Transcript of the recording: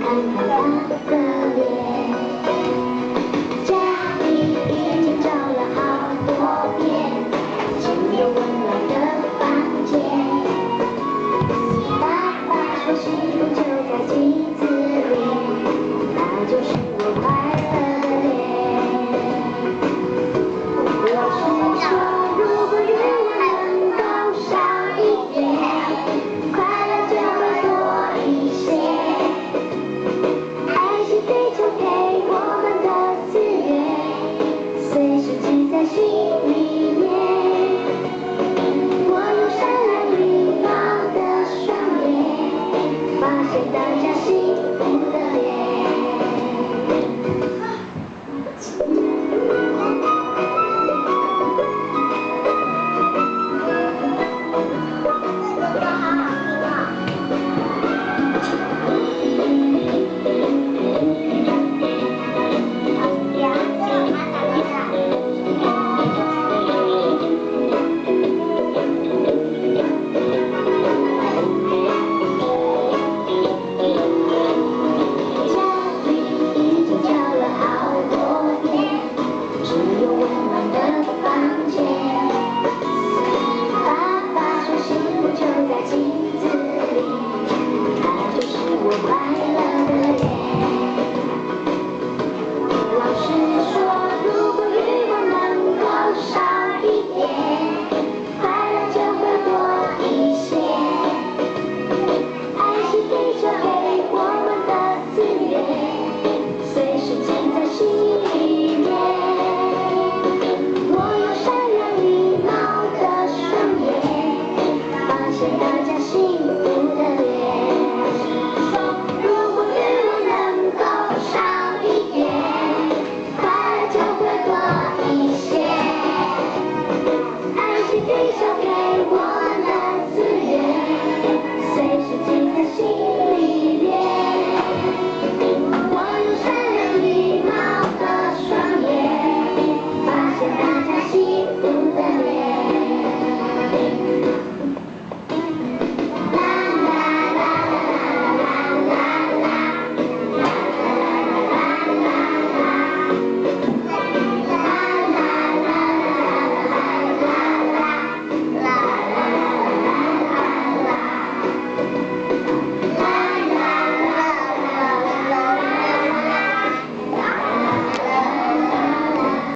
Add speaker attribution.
Speaker 1: 看看他的脸。家里已经找了好多遍，只有温暖的房间。爸爸说幸福就在镜子里，那就是我快乐的脸。老师说，如果愿望能够少一点，快乐就会多一些。爱是地球给我们的资源，随时记在心里面。我用善良礼貌的双眼，发现大家幸福的脸。就在镜子里，它就是我快乐。